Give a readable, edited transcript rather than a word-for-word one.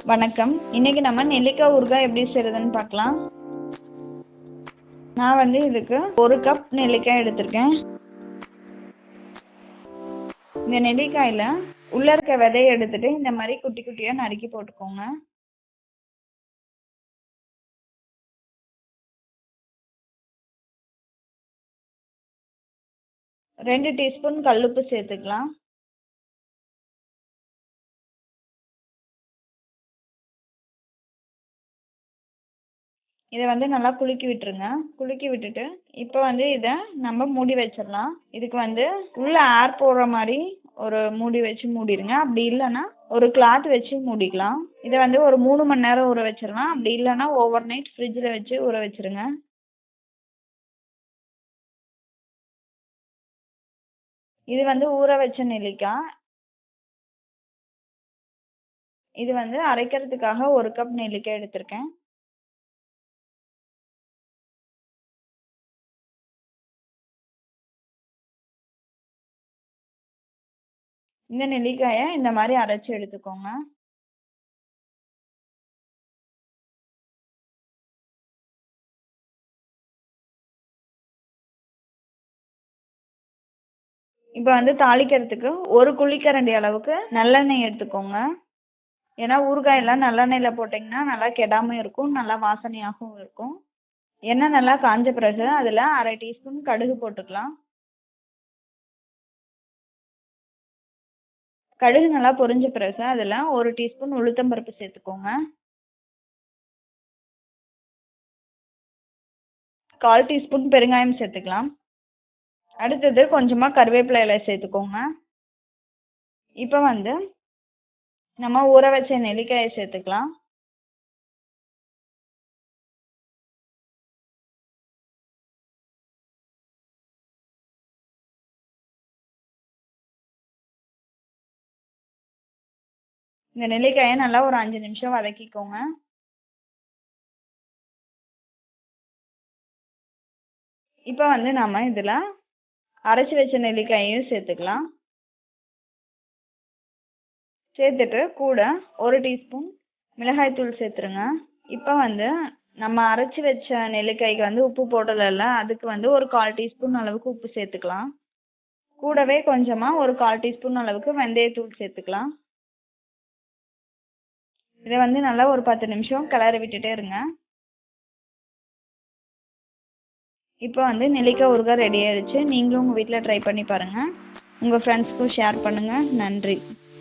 வணக்கம். இன்னைக்கு நம்ம நெல்லிக்காய் ஊறுகாய் எப்படி செய்யறதுன்னு பார்க்கலாம். நான் இதுக்கு 1 கப் நெல்லிக்காய் எடுத்திருக்கேன். இந்த நெல்லிக்காயில உள்ள இருக்க விதையை எடுத்துட்டு இந்த மாதிரி குட்டி குட்டியா நறுக்கி போட்டுக்கோங்க. ரெண்டு டீஸ்பூன் கல்லுப்பு சேர்த்துக்கலாம். இதை நல்லா குலுக்கி விட்டுருங்க. குலுக்கி விட்டுட்டு இப்போ இதை நம்ம மூடி வச்சிடலாம். இதுக்கு உள்ள ஏர் போடுற மாதிரி ஒரு மூடி வச்சு மூடிடுங்க. அப்படி இல்லைன்னா ஒரு கிளாத் வச்சு மூடிக்கலாம். இதை ஒரு 3 மணி நேரம் ஊற வச்சிடலாம். அப்படி இல்லைன்னா ஓவர் நைட் ஃப்ரிட்ஜில் வச்சு ஊற வச்சிருங்க. இது ஊற வச்ச நெல்லிக்காய். இது அரைக்கிறதுக்காக 1 கப் நெல்லிக்காய் எடுத்திருக்கேன். இந்த நெல்லிக்காயை இந்த மாதிரி அரைச்சி எடுத்துக்கோங்க. இப்போ தாளிக்கிறதுக்கு 1 குழிக்கரண்டி அளவுக்கு நல்லெண்ணெய் எடுத்துக்கோங்க. ஏன்னா ஊறுகாயெல்லாம் நல்லெண்ணெயில் போட்டிங்கன்னா நல்லா கெடாமல் இருக்கும், நல்லா வாசனையாகவும் இருக்கும். எண்ணெய் நல்லா காஞ்ச பிறகு அதில் 1/2 டீஸ்பூன் கடுகு போட்டுக்கலாம். கடுகு நல்லா பொரிஞ்ச பிறகு அதில் 1 டீஸ்பூன் உளுத்தம்பருப்பு சேர்த்துக்கோங்க. 1/4 டீஸ்பூன் பெருங்காயம் சேர்த்துக்கலாம். அடுத்தது கொஞ்சமாக கருவேப்பிலை இலை சேர்த்துக்கோங்க. இப்போ நம்ம ஊற வச்ச நெல்லிக்காயை சேர்த்துக்கலாம். இந்த நெல்லிக்காயை நல்லா ஒரு 5 நிமிஷம் வதக்கிக்கோங்க. இப்போ நம்ம இதில் அரைச்சி வச்ச நெல்லிக்காயையும் சேர்த்துக்கலாம். சேர்த்துட்டு கூட 1 டீஸ்பூன் மிளகாய்த்தூள் சேர்த்துருங்க. இப்போ நம்ம அரைச்சி வச்ச நெல்லிக்காய்க்கு உப்பு போடலைல்ல, அதுக்கு ஒரு 1/4 டீஸ்பூன் அளவுக்கு உப்பு சேர்த்துக்கலாம். கூடவே கொஞ்சமாக ஒரு 1/4 டீஸ்பூன் அளவுக்கு வெந்தயத்தூள் சேர்த்துக்கலாம். இதை நல்லா ஒரு 10 நிமிஷம் கிளறி விட்டுட்டே இருங்க. இப்போ நெல்லிக்காய் ஊறுகாய் ரெடி ஆயிடுச்சு. நீங்களும் உங்கள் வீட்டில் ட்ரை பண்ணி பாருங்கள். உங்கள் ஃப்ரெண்ட்ஸ்க்கும் ஷேர் பண்ணுங்கள். நன்றி.